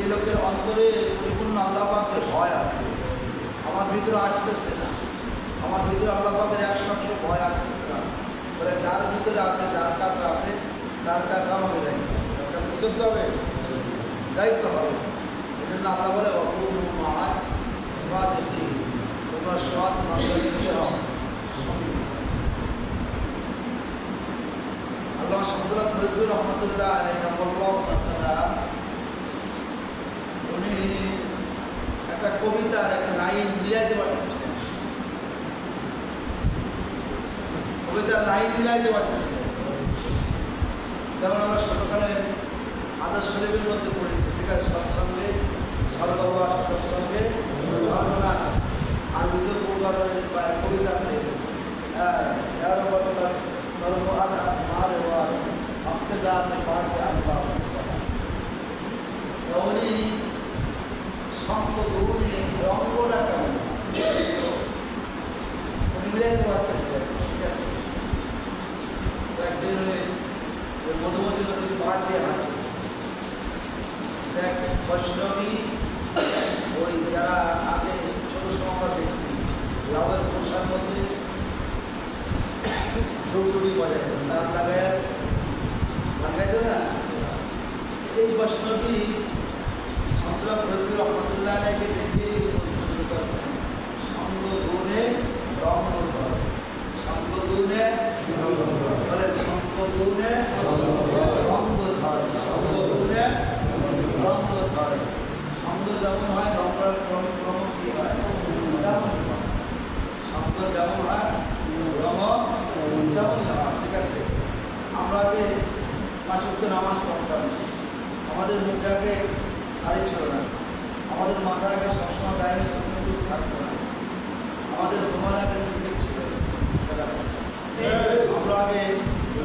যে লোকের অন্তরে পরিপূর্ণ আল্লাহ পাকের ভয় আছে, আমার ভিতরে আসতেছে না, আমার ভিতরে আল্লাহ পাকের 100% ভয় আসতেছে না, বলে যার ভিতরে আছে, যার কাছে আছে, তার কাছে আমাকে যাই, তার কাছে কি করতে হবে? যাইতে হবে। এই জন্য আল্লাহ বলে অপূর্ণ মাস সাদিকি, তোমরা সৎ মানুষকে হও। আল্লাহ শামসুল্লাহ ফরিদপুর রহমতুল্লাহ আলাইহি রাহমাতুল্লাহ, উনি একটা কবিতার একটা লাইন মিলাইতে পারতেছিলেন, কবিতার লাইন মিলাইতে পারতেছিলেন। যেমন আমরা ছোটকালে আদর্শ শরীফের মধ্যে পড়েছি, ঠিক আছে, সৎসঙ্গে সর্ববা সৎসঙ্গে সর্বনাশ। আর বিভিন্ন কবিতা আছে, উনি সম্পদ উনি রঙ্গটা কেমন উনি মিলাইতে পারতেছিলেন, ঠিক আছে। একদিন মধুমতি নদীর পাহাড় দিয়ে হাঁটতেছে, দেখ বৈষ্ণবী ওই যারা আগে ছোট সময় দেখছি লাভের পোশাক মধ্যে ধূপগুড়ি বাজাইত, তারা লাগাইতো না। এই বৈষ্ণবী শামসুল্লাহ ফরিদপুর রহমতুল্লাহ আলাইহি দেখে শুরু করতেন, সঙ্গ গুণে রঙ্গ ধরে, সঙ্গ গুণে বলে সঙ্গ গুণে রঙ্গ ধরে, সঙ্গ গুণে রঙ্গ ধরে। সঙ্গ যেমন হয় রঙ্গের ক্রম কি হয় তেমন হয়, সঙ্গ যেমন হয় রঙ তেমনই হয়, ঠিক আছে। আমরা আগে 5 ওয়াক্ত নামাজ পড়তাম, আমাদের মুখে আগে দাড়ি ছিল না, আমাদের মাথার আগে সবসময় দায়ের সুন্দর থাকতো না, আমাদের তোমার আগে সিগরেট ছিল, আমরা আগে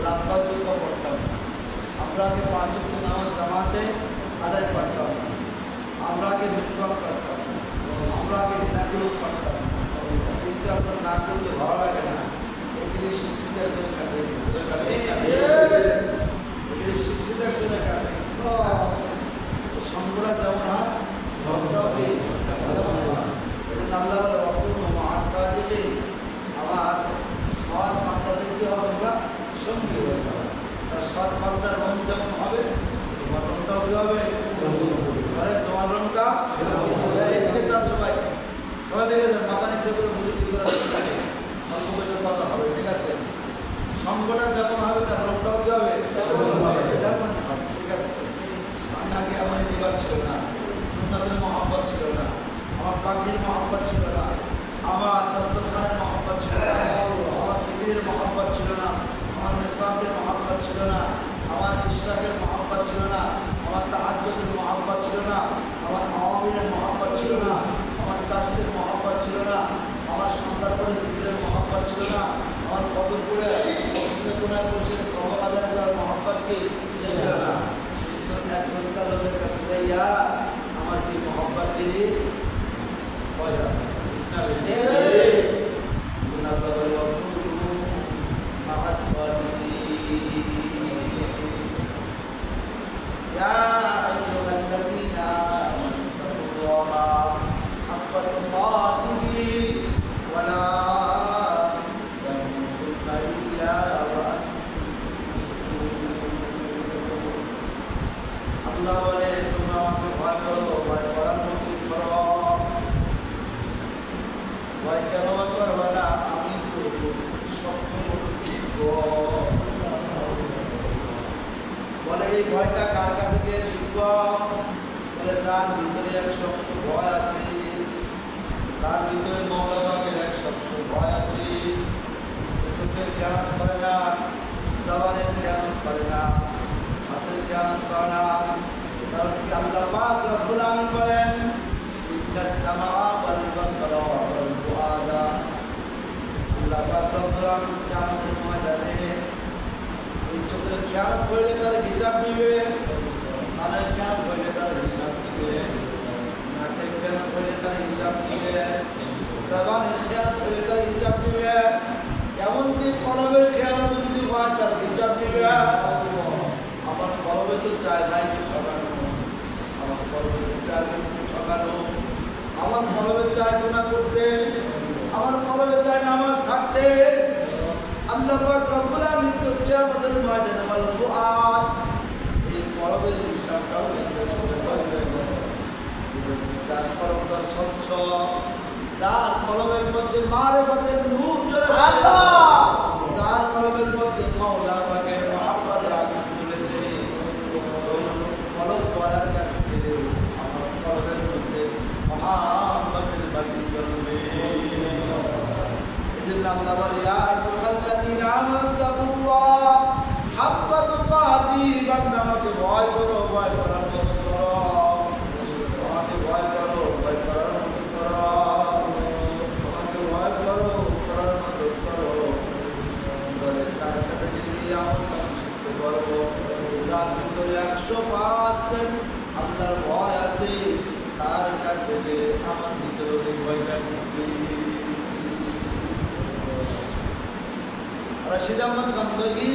লাম্বা চৌকা পড়তাম, আমরা আগে 5 ওয়াক্ত নামাজ জামাতে আদায় করতাম, আমরা আগে মিসওয়াক করতাম, আমরা আগে নাকুল করতাম। কিন্তু আপনার না করলে ভালো লাগে না, এগুলি শিক্ষিত একজনের কাছে, এগুলি শিক্ষিত একজনের কাছে সংগ্রহ যেমন হয় আল্লাহ অপূর্ণ মহাসা দিলে আমার সৎ মাত্রাদের কি হবে বা সঙ্গী হয়ে যাবে। তার সৎ মাত্রার রং যেমন হবে তোমার রংটাও কি হবে, তোমার রংটা এদিকে চান সবাই, সবাই দেখে যান মাথা নিচে করে মুরগি করে অল্প বয়সের কথা হবে, ঠিক আছে। সঙ্গটা যেমন হবে তার রংটাও কি হবে, তেমন হবে, ঠিক আছে। আমি আগে আমার নিবাস ছিল না, সুন্নাতের মহব্বত ছিল না, আমার পাখির মহব্বত ছিল না, আমার দস্তরখানের মহব্বত ছিল না, আমার সিগিরের মহব্বত ছিল না, আমার নিসাবের মহব্বত ছিল না, আমার ইশরাকের মহব্বত ছিল না, আমার তাহাজ্জুদের মহব্বত ছিল না, আমার আওয়ামিনের মহব্বত ছিল না, আমার চাষের মহব্বত ছিল না, আমার সন্তান করে সিগিরের মহব্বত ছিল না, আমার ফজর করে মসজিদে কোনায় বসে সওয়াব আদায় করার মহব্বত কি ছিল না। একজনকার লোকের কাছে যাইয়া আমার কি মহব্বত দিলি পয়দা আল্লাহ বলে তোমরা আমাকে ভয় করো, ভয় করার মতো করো, ভয় কেন করবে না, আমি বলে এই ভয়টা কার কাছে গিয়ে শিখব, বলে যার ভিতরে 100% ভয় আছে, যার ভিতরে মওলা পাকের 100% ভয় আছে, চোখের জ্ঞান করে না, জবানের জ্ঞান করে না, হাতের জ্ঞান করে না। কারণ কি আল্লাহ পাক রব্বুল আলামিন বলেন ইন্নাস সামাআ ওয়াল বাসারা ওয়াল ফুআদা, আল্লাহ পাক রব্বুল আলামিন কিয়ামতের ময়দানে এই চোখের জ্ঞান হইলে তার হিসাব নিবে, কানের জ্ঞান হইলে তার হিসাব নিবে, নাকের জ্ঞান হইলে তার হিসাব নিবে, জবানের জ্ঞান হইলে তার হিসাব নিবে, এমনকি কলবের জ্ঞান যদি হয় তার হিসাব নিবে। আমার কলবে তো চায় নাই আমার কলবে চায় ঠকানো, আমার কলবে চায় গুনাহ করতে, আমার কলবে চায় নামাজ ছাড়তে। আল্লাহ পাক রব্বুল আলামিন তো কিয়ামতের ময়দানে বল ফুআদ, এই কলবের হিসাবটাও কিন্তু শুনে বলবে যার কলবটা স্বচ্ছ, যার কলবের মধ্যে মারিফাতের নূর জ্বলেছে, যার কলবের মধ্যে মাওলা পাকের মহব্বতের আগুন জ্বলেছে, ওই কলব ওয়ালার কাছে গেলে আমার কলবের মধ্যে মহব্বতের বাতি জ্বলবে। এজন্য আল্লাহ বলে ইয়া আইয়ুহাল্লাযীনা আমানু তাকুল্লাহ হাক্কা তুকাতি, বান্দা আমাকে ভয় করো, ভয় করার মতো করো, আমাকে ভয় করো, ভয় করার মতো করো, আমাকে ভয় করো, করার মতো করো। বলে তার কাছে গেলে আমার শিখতে পারবো যার ভিতরে 100% আল্লাহর ভয় আছে, তার কাছে গেলে আমার ভিতরে ওই ভয়টা ঢুকবে। রশিদ আহমদ গঙ্গোহী